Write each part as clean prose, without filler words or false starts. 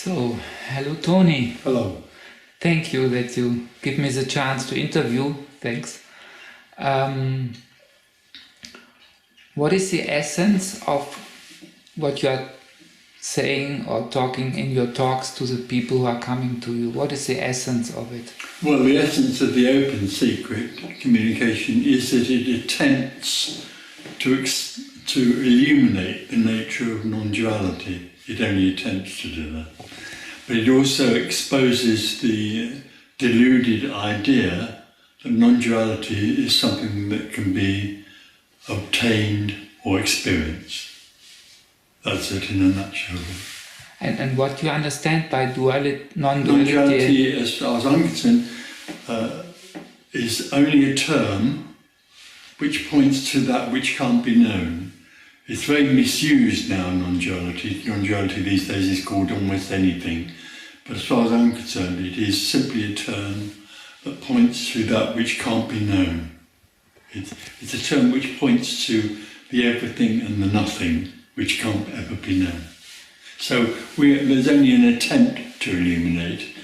So, hello Tony. Hello. Thank you that you give me the chance to interview. Thanks. What is the essence of what you are saying or talking in your talks to the people who are coming to you? What is the essence of it? Well, the essence of the open secret communication is that it attempts to illuminate the nature of non-duality. It only attempts to do that. But it also exposes the deluded idea that non-duality is something that can be obtained or experienced. That's it in a nutshell. And what you understand by non-duality? Non-duality, as far as I'm concerned, is only a term which points to that which can't be known. It's very misused now, non-duality. Non-duality these days is called almost anything. But as far as I'm concerned, it is simply a term that points to that which can't be known. It's a term which points to the everything and the nothing which can't ever be known. So there's only an attempt to illuminate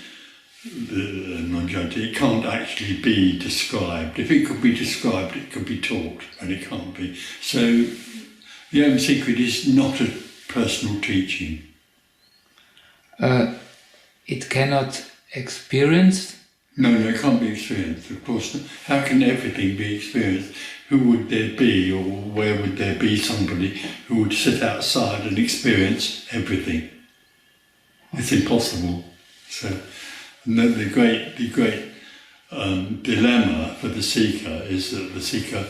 the non-duality. It can't actually be described. If it could be described, it could be taught, and it can't be. So the open secret is not a personal teaching. It cannot experience? No, it can't be experienced, of course. How can everything be experienced? Who would there be, or where would there be somebody who would sit outside and experience everything? It's impossible. So the great dilemma for the seeker is that the seeker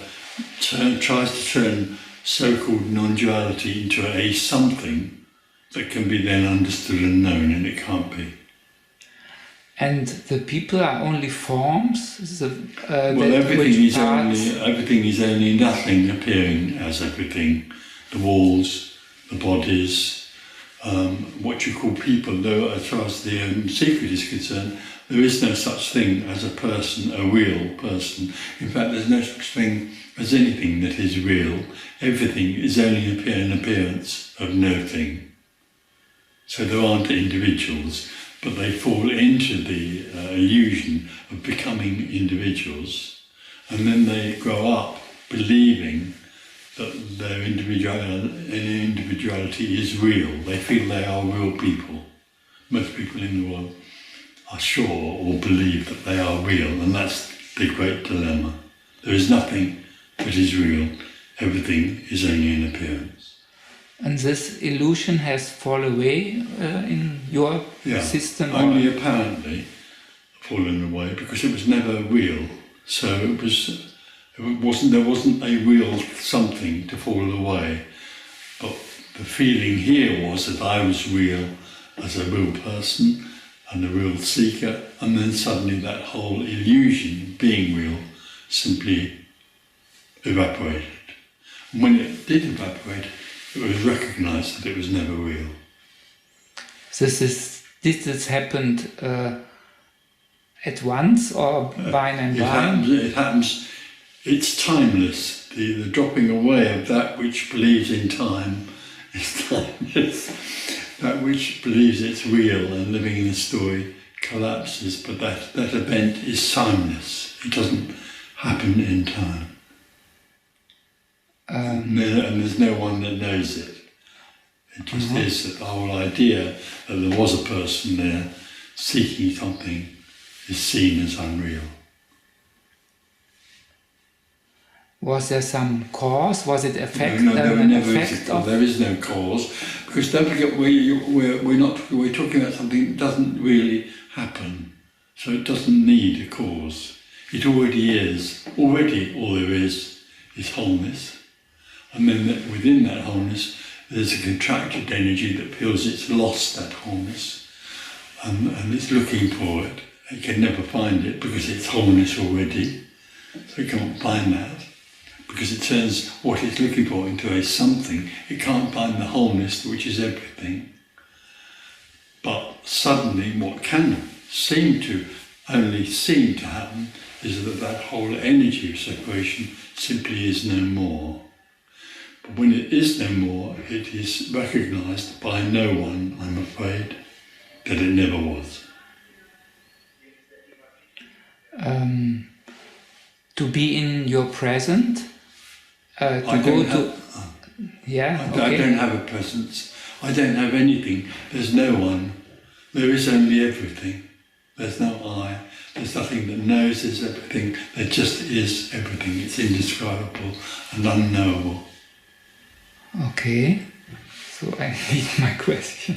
tries to turn so-called non-duality into a something that can be then understood and known, and it can't be. And the people are only forms? Everything is only nothing appearing as everything. The walls, the bodies, what you call people, though as far as the secret is concerned, there is no such thing as a person, a real person. In fact, there's no such thing as anything that is real. Everything is only an appearance of no thing. So there aren't individuals, but they fall into the illusion of becoming individuals, and then they grow up believing that their individuality is real. They feel they are real people. Most people in the world are sure or believe that they are real, and that's the great dilemma. There is nothing that is real. Everything is only an appearance. And this illusion has fallen away in your system? Only apparently fallen away, because it was never real. So there wasn't a real something to fall away. But the feeling here was that I was real as a real person and a real seeker, and then suddenly that whole illusion of being real simply evaporated. And when it did evaporate, it was recognised that it was never real. This has happened at once, or line and line? It happens. It's timeless. The dropping away of that which believes in time is timeless. That which believes it's real and living in a story collapses, but that event is timeless. It doesn't happen in time. And there's no one that knows it. It just is that the whole idea that there was a person there seeking something is seen as unreal. Was there some cause? Was it effect? No, there is no cause, because don't forget we're talking about something that doesn't really happen, so it doesn't need a cause. It already is. Already all there is wholeness. And then within that wholeness, there's a contracted energy that feels it's lost that wholeness, and it's looking for it. It can never find it because it's wholeness already, so it can't find that. Because it turns what it's looking for into a something. It can't find the wholeness, which is everything. But suddenly what can only seem to happen is that whole energy of separation simply is no more. But when it is no more, it is recognised by no one, I'm afraid. that it never was. To be in your present, I don't have a presence. I don't have anything. There's no one. There is only everything. There's no I. There's nothing that knows there's everything. There just is everything. It's indescribable and unknowable. Okay. So I need my question.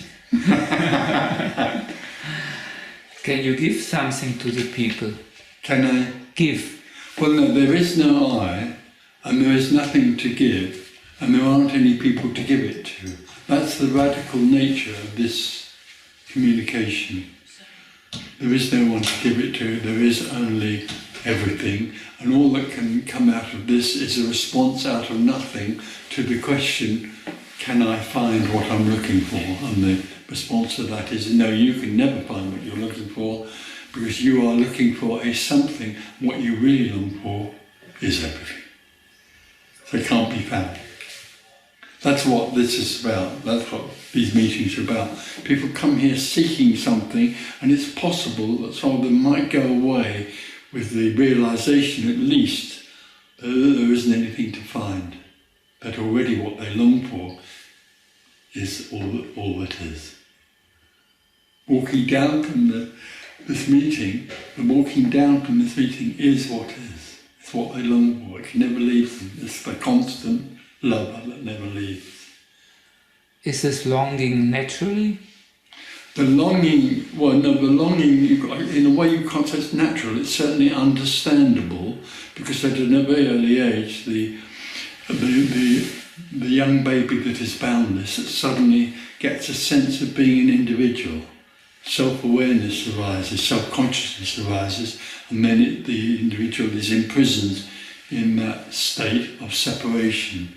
Can you give something to the people? Can I? Give. Well, no, there is no I, and there is nothing to give, and there aren't any people to give it to. That's the radical nature of this communication. There is no one to give it to, there is only everything, and all that can come out of this is a response out of nothing to the question, can I find what I'm looking for? And the response to that is, no, you can never find what you're looking for, because you are looking for a something. What you really long for is everything. So it can't be found. That's what this is about. That's what these meetings are about. People come here seeking something, and it's possible that some of them might go away with the realization, at least, that there isn't anything to find. That already what they long for is all that is. Walking down from this meeting, the walking down from this meeting is what is. It's what they long for. It can never leave them. It's the constant love that never leaves. Is this longing naturally? The longing, well, no, the longing, in a way you can't say it's natural. It's certainly understandable, because at a very early age, the young baby that is boundless suddenly gets a sense of being an individual. Self-awareness arises, self-consciousness arises, and then the individual is imprisoned in that state of separation.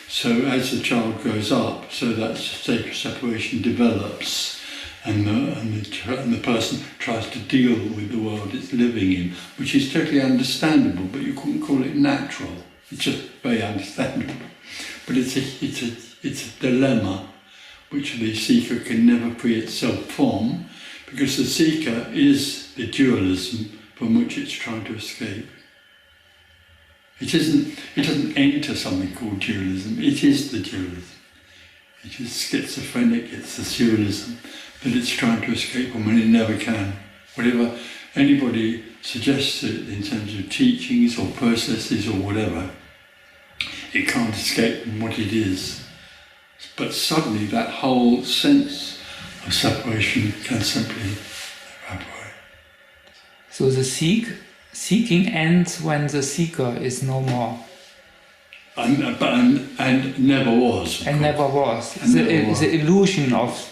So as the child grows up, so that state of separation develops, and the person tries to deal with the world it's living in, which is totally understandable, but you couldn't call it natural. It's just very understandable. But it's a dilemma which the seeker can never free itself from, because the seeker is the dualism from which it's trying to escape. It doesn't enter something called dualism, it is the dualism. It is schizophrenic, it's the dualism that it's trying to escape from, and it never can. Whatever anybody suggests it in terms of teachings or processes or whatever, it can't escape from what it is. But suddenly that whole sense of separation can simply evaporate. So the seeking ends when the seeker is no more. And never was. And never was. The illusion of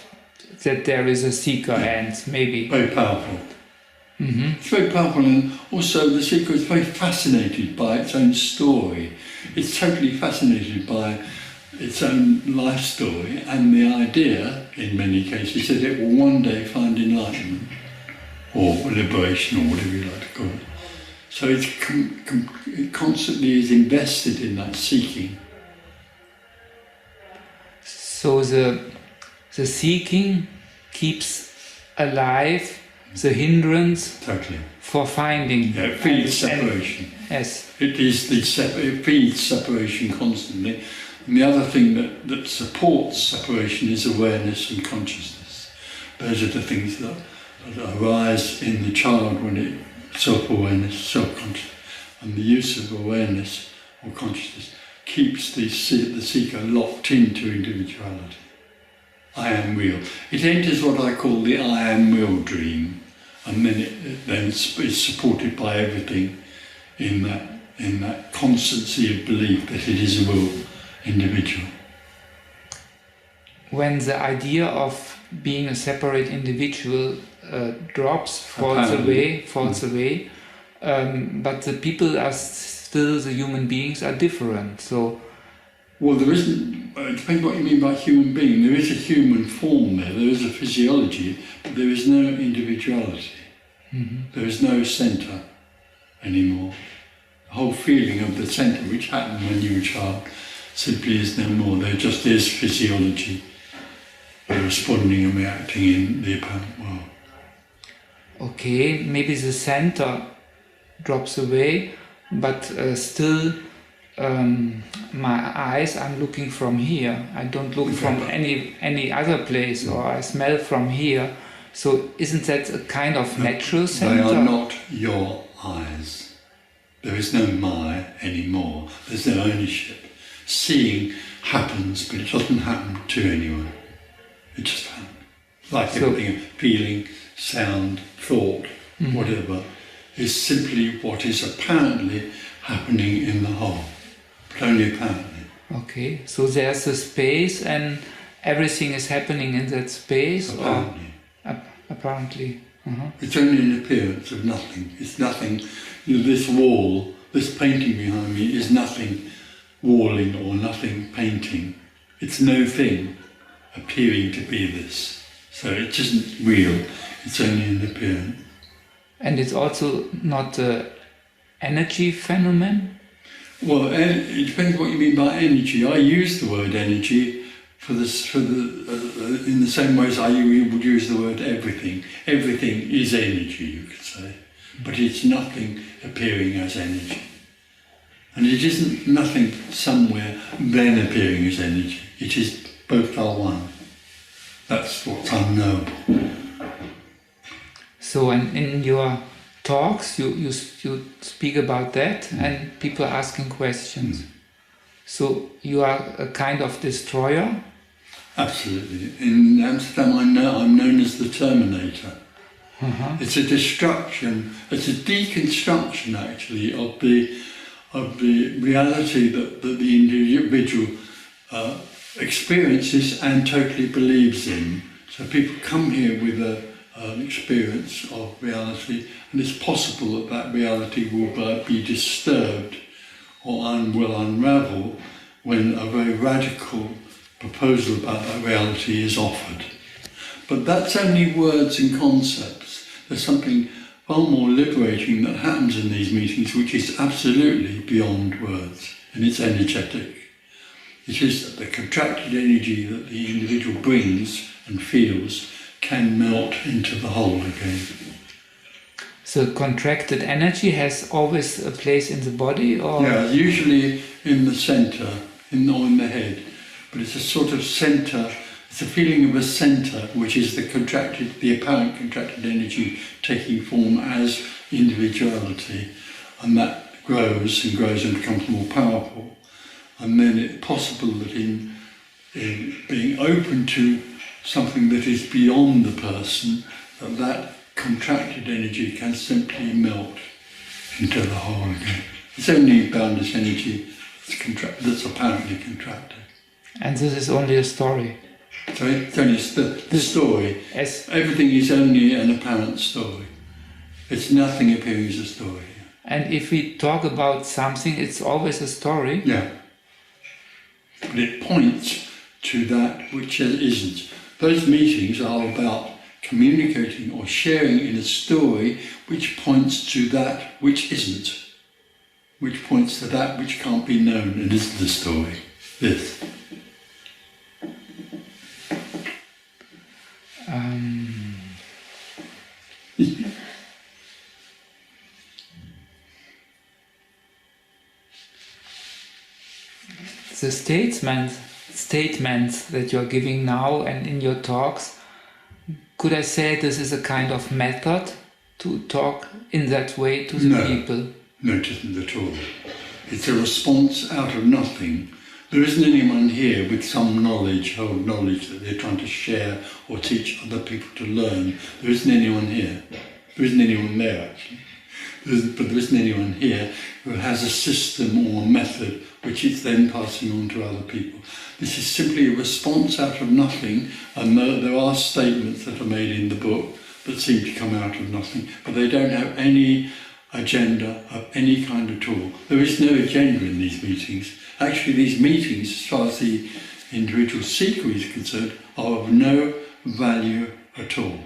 that there is a seeker ends, maybe. Very powerful. Mm-hmm. It's very powerful, and also the seeker is very fascinated by its own story. It's totally fascinated by its own life story, and the idea, in many cases, that it will one day find enlightenment, or liberation, or whatever you like to call it. So it constantly is invested in that seeking. So the seeking keeps alive the hindrance for finding. Yeah, it feeds separation. Yes. It feeds separation constantly. And the other thing that supports separation is awareness and consciousness. Those are the things that arise in the child when it self-awareness, self-consciousness, and the use of awareness or consciousness keeps the seeker locked into individuality. I am real. It enters what I call the I am real dream, and then it is supported by everything in that constancy of belief that it is a real individual. When the idea of being a separate individual drops, falls away, but the people are still, the human beings are different. So, well, there isn't. It depends what you mean by human being. There is a human form there. There is a physiology, but there is no individuality. mm-hmm. There is no centre anymore. The whole feeling of the centre, which happened when you were a child, simply is no more. There just is physiology. responding and reacting in the apparent world. Okay, maybe the center drops away, but still my eyes, I'm looking from here. I don't look from any other place, or I smell from here. So isn't that a kind of natural center? They are not your eyes. There is no my anymore. There's no ownership. Seeing happens, but it doesn't happen to anyone. It just happens. Like everything, feeling, sound, thought, whatever, is simply what is apparently happening in the whole. But only apparently. Okay, so there's a space and everything is happening in that space? Apparently. Apparently. It's only an appearance of nothing. It's nothing. You know, this wall, this painting behind me is nothing walling or nothing painting. It's no thing appearing to be this. So it isn't real. It's only an appearance. And it's also not an energy phenomenon? Well, it depends what you mean by energy. I use the word energy in the same way as I would use the word everything. Everything is energy, you could say, but it's nothing appearing as energy. And it isn't nothing somewhere then appearing as energy. It is both are one. That's what's unknowable. So in your talks you speak about that and people are asking questions. So you are a kind of destroyer? Absolutely. In Amsterdam I'm known as the Terminator. It's a destruction, it's a deconstruction actually of the reality that the individual experiences and totally believes in. So people come here with an experience of reality, and it's possible that reality will be disturbed or will unravel when a very radical proposal about that reality is offered. But that's only words and concepts. There's something far more liberating that happens in these meetings, which is absolutely beyond words, and it's energetic. It is that the contracted energy that the individual brings and feels can melt into the whole again. So contracted energy has always a place in the body, or? Yeah, usually in the centre, or in the head. But it's a sort of centre, it's a feeling of a centre, which is the apparent contracted energy taking form as individuality. And that grows and grows and becomes more powerful. And then it's possible that in being open to something that is beyond the person, that contracted energy can simply melt into the whole again. It's only boundless energy that's apparently contracted. And this is only a story? So it's only the story. Everything is only an apparent story. It's nothing appearing as a story. And if we talk about something, it's always a story? Yeah. But it points to that which isn't. Those meetings are about communicating or sharing in a story which points to that which isn't, which points to that which can't be known and isn't the story. This. The statements that you're giving now and in your talks, could I say this is a kind of method to talk in that way to the people? No, it isn't at all. It's a response out of nothing. There isn't anyone here with some knowledge, whole knowledge that they're trying to share or teach other people to learn. There isn't anyone here. There isn't anyone there actually. But there isn't anyone here who has a system or a method which it's then passing on to other people. This is simply a response out of nothing, and there are statements that are made in the book that seem to come out of nothing, but they don't have any agenda of any kind at all. There is no agenda in these meetings. Actually, these meetings, as far as the individual seeker is concerned, are of no value at all.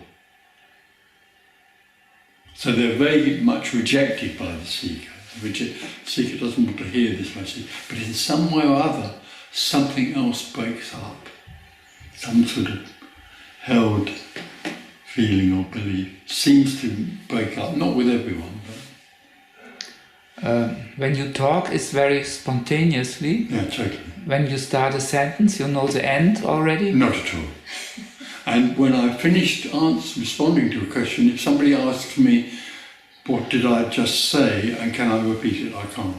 So they're very much rejected by the seeker. The seeker doesn't want to hear this message, but in some way or other, something else breaks up. Some sort of held feeling or belief seems to break up, not with everyone, but when you talk, it's very spontaneously. yeah, totally. When you start a sentence, you know the end already? Not at all. And when I finished responding to a question, if somebody asks me, what did I just say, and can I repeat it, I can't.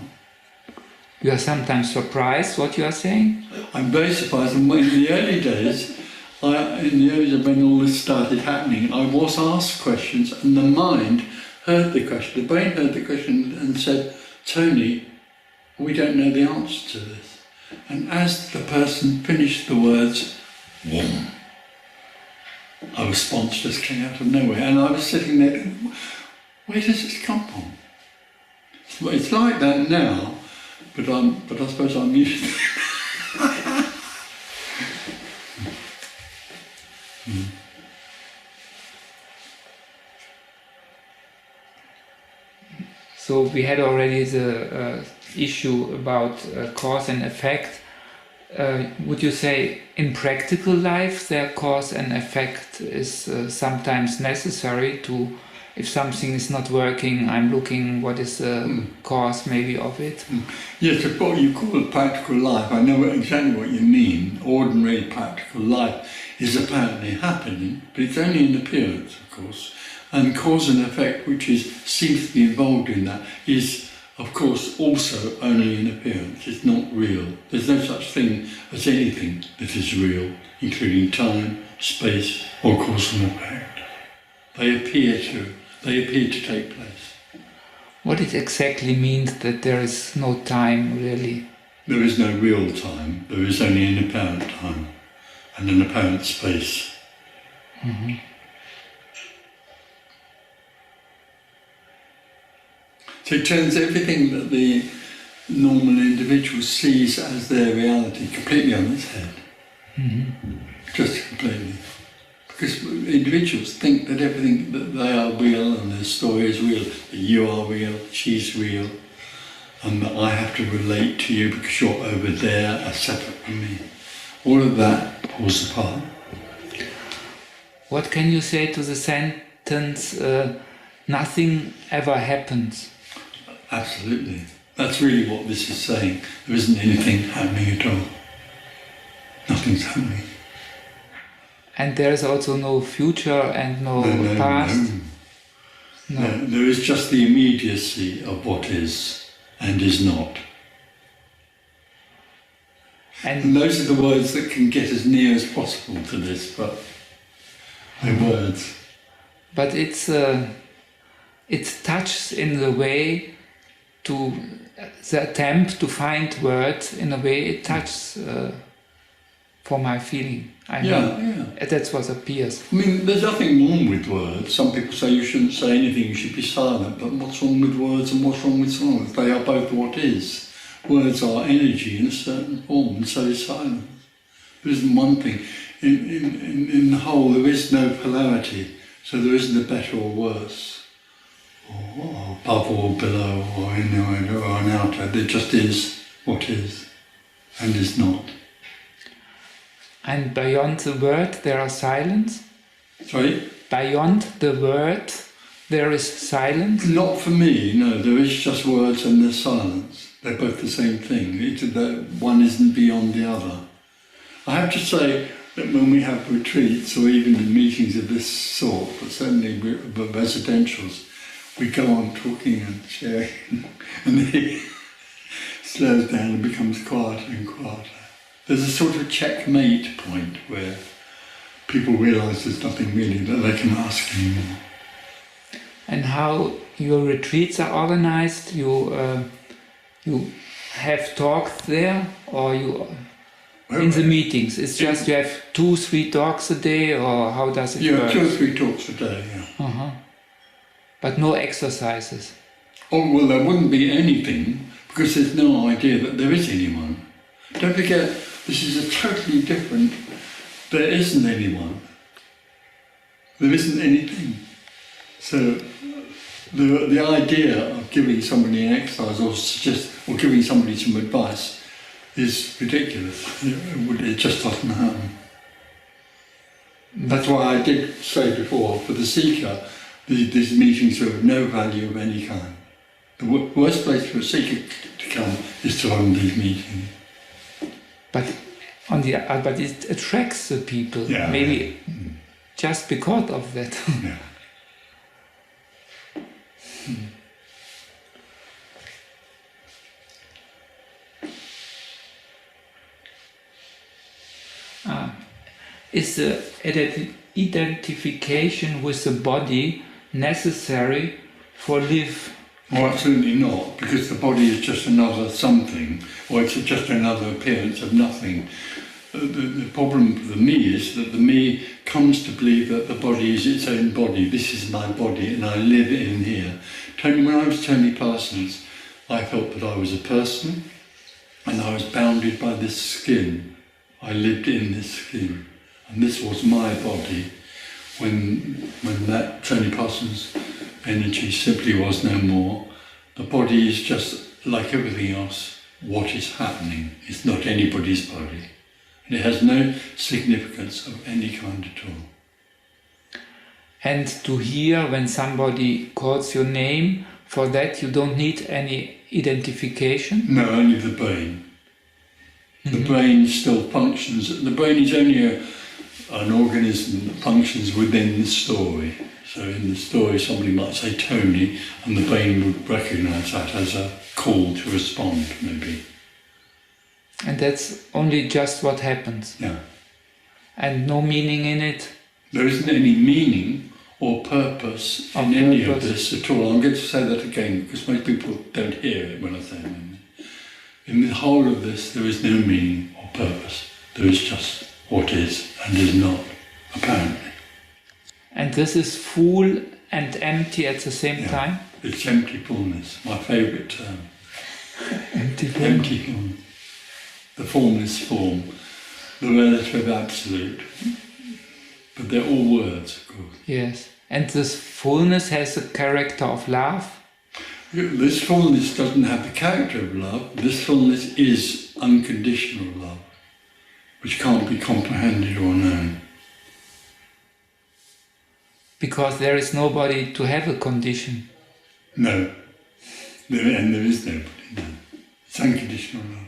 You are sometimes surprised what you are saying? I'm very surprised, and in the early days, when all this started happening, I was asked questions, and the mind heard the question, the brain heard the question and said, Tony, we don't know the answer to this. And as the person finished the words, a response just came out of nowhere, and I was sitting there thinking, where does this come from? Well, it's like that now, but I suppose I'm used to it. So we had already the issue about cause and effect. Would you say in practical life their cause and effect is sometimes necessary to, if something is not working, I'm looking what is the cause maybe of it? Yes, what you call it practical life, I know exactly what you mean. Ordinary practical life is apparently happening, but it's only an appearance, of course. And cause and effect, which seems to be involved in that, is, of course, also only an appearance. It's not real. There's no such thing as anything that is real, including time, space, or cause and effect. They appear to take place. What it exactly means that there is no time, really? There is no real time. There is only an apparent time and an apparent space. Mm-hmm. So it turns everything that the normal individual sees as their reality completely on its head. Mm-hmm. Just completely. Because individuals think that everything, that they are real and their story is real, that you are real, she's real, and that I have to relate to you because you're over there, are separate from me. All of that falls apart. What can you say to the sentence, nothing ever happens? Absolutely. That's really what this is saying. There isn't anything happening at all. Nothing's happening. And there is also no future and no past? No. There is just the immediacy of what is and is not. And those are the words that can get as near as possible to this, but they're words. But it touches in the way to the attempt to find words, in a way it touches for my feeling. I mean, that's what appears. I mean, there's nothing wrong with words. Some people say you shouldn't say anything, you should be silent, but what's wrong with words and what's wrong with silence? They are both what is. Words are energy in a certain form, and so is silence. There isn't one thing. In the whole, there is no polarity, so there isn't a better or worse, or above or below, or inward or an outer. There just is what is and is not. And beyond the word there are silence? Sorry? Beyond the word there is silence? Not for me, no. There is just words and there's silence. They're both the same thing. One isn't beyond the other. I have to say that when we have retreats or even in meetings of this sort, but certainly residentials, we go on talking and sharing, and then it slows down and becomes quieter and quieter. There's a sort of checkmate point where people realise there's nothing really that they can ask anymore. And how your retreats are organised? You have talks there, or you in the meetings? It's just you have 2-3 talks a day, or how does it work? 2 or 3 talks a day, Uh-huh. But no exercises? Oh, well, there wouldn't be anything, because there's no idea that there is anyone. Don't forget, this is a totally different... There isn't anyone. There isn't anything. So the idea of giving somebody an exercise or giving somebody some advice is ridiculous. It just doesn't happen. That's why I did say before, for the seeker, these meetings are of no value of any kind. The worst place for a seeker to come is to hold these meetings. But but it attracts the people, Yeah, maybe just because of that. Yeah. Is the identification with the body necessary for life? Oh, absolutely not, because the body is just another something, or it's just another appearance of nothing. The problem for the me is that the me comes to believe that the body is its own body. This is my body and I live in here. When I was Tony Parsons, I felt that I was a person and I was bounded by this skin. I lived in this skin and this was my body. When that Tony Parsons energy simply was no more, the body is just like everything else. What is happening? It's not anybody's body. And it has no significance of any kind at all. And to hear when somebody calls your name, for that you don't need any identification? No, only the brain. The brain still functions. The brain is only an organism that functions within the story. So in the story somebody might say Tony and the brain would recognise that as a call to respond, maybe. And that's only just what happens? Yeah. And no meaning in it? There isn't any meaning or purpose in any of this at all. I'm going to say that again because most people don't hear it when I say it. In the whole of this there is no meaning or purpose. There is just what is and is not, apparently. And this is full and empty at the same time? It's empty fullness, my favourite term. Empty fullness. Empty fullness. The formless form, the relative absolute. But they're all words, of course. Yes. And this fullness has the character of love? This fullness doesn't have the character of love. This fullness is unconditional love, which can't be comprehended or known. Because there is nobody to have a condition. No. And there is nobody, no. It's unconditional love.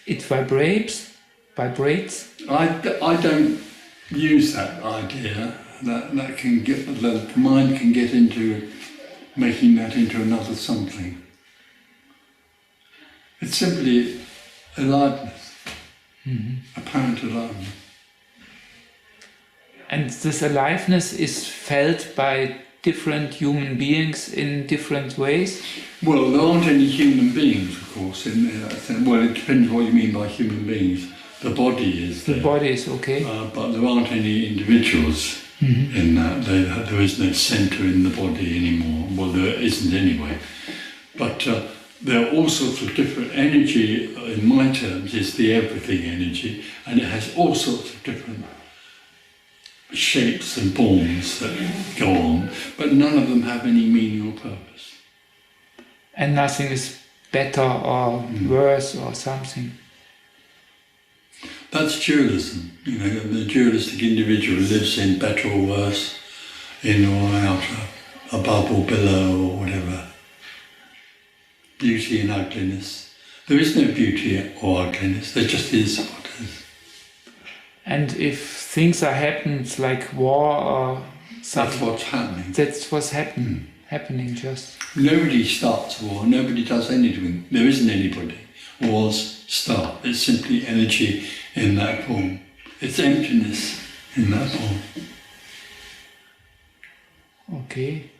It vibrates? I don't use that idea. That can get, the mind can get into making that into another something. It's simply aliveness, apparent aliveness. And this aliveness is felt by different human beings in different ways? Well, there aren't any human beings, of course. Well, it depends what you mean by human beings. The body is there. The body is okay. But there aren't any individuals in that. There is no centre in the body anymore. Well, there isn't anyway. But there are all sorts of different energy, in my terms, is the everything energy, and it has all sorts of different shapes and forms that go on, but none of them have any meaning or purpose. And nothing is better or worse or something. That's dualism. You know, the dualistic individual lives in better or worse, in or out, above or below or whatever. Beauty and ugliness. There is no beauty or ugliness, there just is what is. And if things are happening like war or something, that's what's happening. That's what's happening just. Nobody starts a war, nobody does anything. There isn't anybody. Wars start. It's simply energy in that form. It's emptiness in that form. Okay.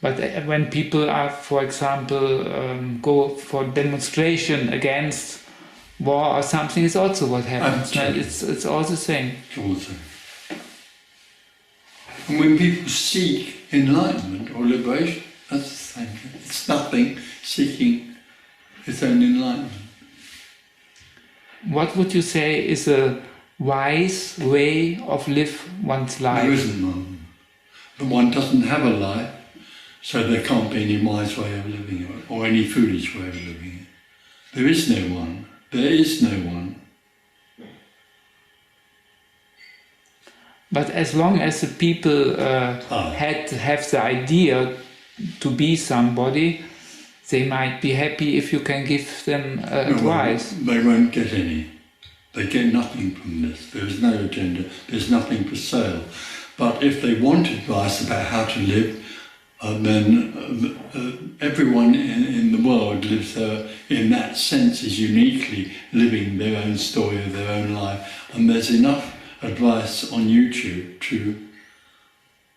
But when people are, for example, go for demonstration against war or something, it's also what happens. It's all the same. It's all the same. And when people seek enlightenment or liberation, that's the same thing. It's nothing seeking its own enlightenment. What would you say is a wise way of live one's life? There isn't one. The one doesn't have a life, so there can't be any wise way of living it, or any foolish way of living it. There is no one. There is no one. But as long as the people have the idea to be somebody, they might be happy if you can give them advice. Well, they won't get any. They get nothing from this. There is no agenda. There's nothing for sale. But if they want advice about how to live, then everyone in the world lives in that sense is uniquely living their own story of their own life. And there's enough advice on YouTube to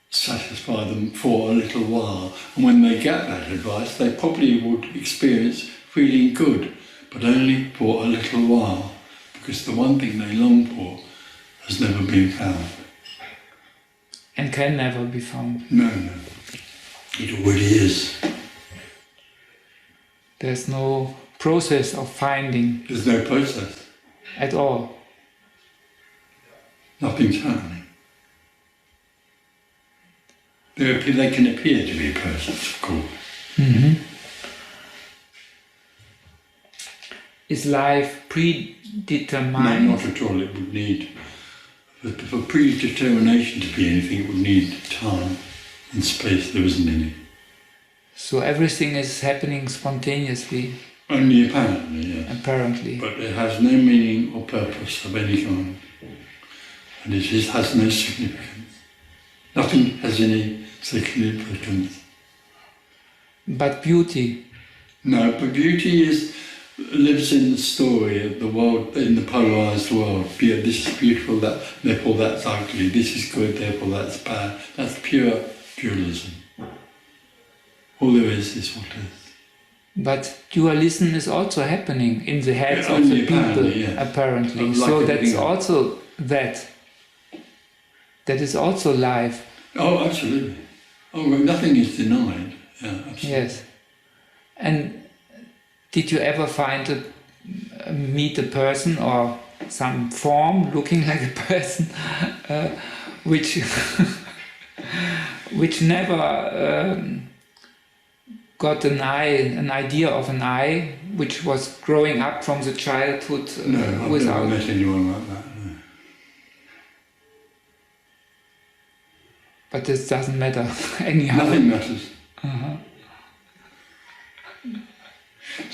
satisfy them for a little while. And when they get that advice, they probably would experience feeling good, but only for a little while, because the one thing they long for has never been found. And can never be found. No. It already is. There's no process of finding. There's no process. At all. Nothing's happening. They can appear to be a process, of course. Mm-hmm. Is life predetermined? No, not at all. It would need, for predetermination to be anything, it would need time and space. There isn't any. So everything is happening spontaneously? Only apparently, yes. Apparently. But it has no meaning or purpose of any kind. And it has no significance. Nothing has any significance. But beauty? No, but beauty lives in the story of the world, in the polarised world. Yeah, this is beautiful, therefore that's ugly. This is good, therefore that's bad. That's pure dualism. All there is what is. But dualism is also happening in the heads of the people, apparently. So that's also that. That is also life. Oh, absolutely. Oh, well, nothing is denied. Yeah, absolutely. Yes. And did you ever meet a person or some form looking like a person which never got an idea of an eye, which was growing up from the childhood no, without... I've never met anyone like that. No. But this doesn't matter anyhow. Nothing matters. Uh-huh.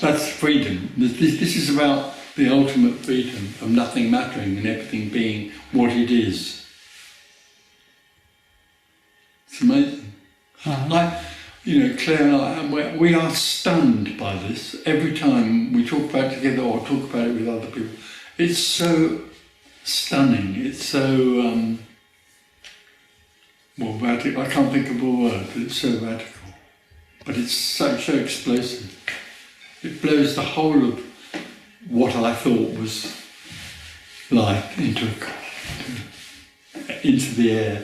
That's freedom. This is about the ultimate freedom of nothing mattering and everything being what it is. It's amazing. Uh-huh. Claire and I, we are stunned by this every time we talk about it together or talk about it with other people. It's so stunning. It's so radical. I can't think of a word, but it's so radical. But it's so explosive. It blows the whole of what I thought was life into the air.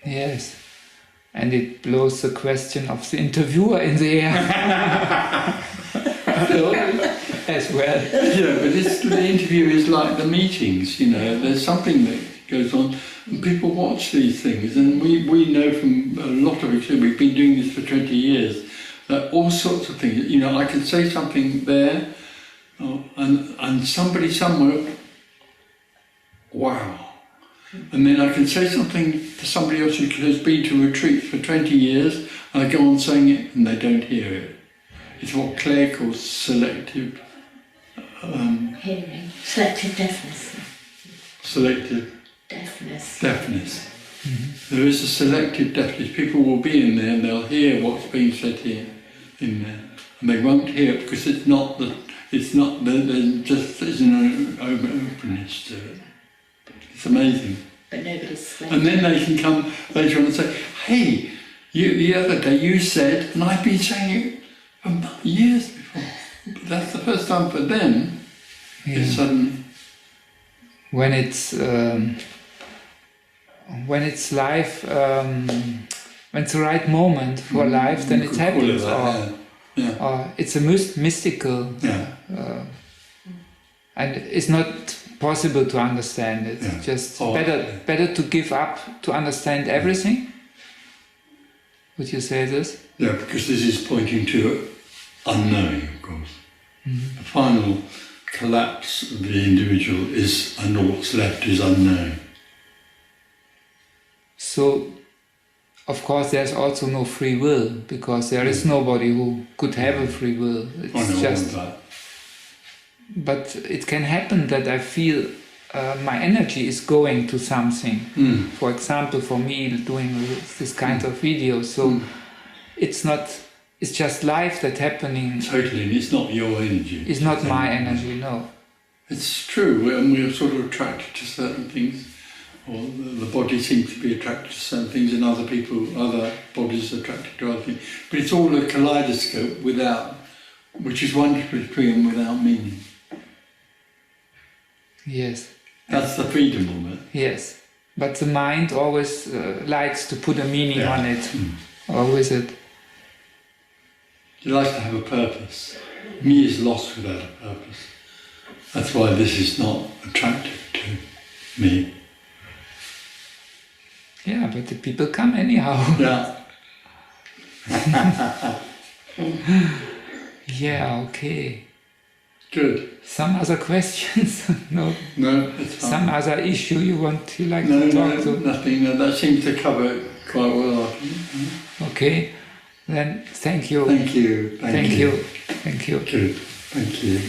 Yes. And it blows the question of the interviewer in the air. As well. Yeah, but the interview is like the meetings, there's something that goes on and people watch these things, and we know from a lot of experience, we've been doing this for 20 years, that all sorts of things, I can say something there and somebody somewhere, wow. And then I can say something to somebody else who has been to retreats for 20 years, and I go on saying it and they don't hear it. It's what Claire calls selective hearing. Selective deafness. Selective deafness. Mm-hmm. There is a selective deafness. People will be in there and they'll hear what's being said here in there, and they won't hear it because there just isn't an openness to it. It's amazing. But nobody's selective. And then they can come later on and say, hey, the other day you said, and I've been saying it for years before, but that's the first time for them. Yeah. It's suddenly... When it's life, when it's the right moment for life, then it happens. Or it's a mystical, and it's not possible to understand it. Yeah. Just better to give up to understand everything. Would you say this? Yeah, because this is pointing to unknowing, of course. Mm-hmm. The final collapse of the individual is, and all that's left is unknown. So, of course, there's also no free will, because there is nobody who could have a free will. It's just. That. But it can happen that I feel my energy is going to something. For example, for me doing this kind of videos. So it's not. It's just life that's happening. Totally, and it's not your energy. It's not my energy. No. It's true, and we're sort of attracted to certain things, or the body seems to be attracted to certain things, and other bodies are attracted to other things. But it's all a kaleidoscope which is wonderfully free and without meaning. Yes. That's the freedom of it. Yes, but the mind always likes to put a meaning on it, or with it. It likes to have a purpose. Me is lost without a purpose. That's why this is not attractive to me. Yeah, but the people come anyhow. Yeah. Yeah, okay. Good. Some other questions? No. No, it's fine. Some other issue you like to talk to? Nothing. No, that seems to cover it quite well. Okay. Then thank you. Thank you. Thank you. Thank you. Good. Thank you.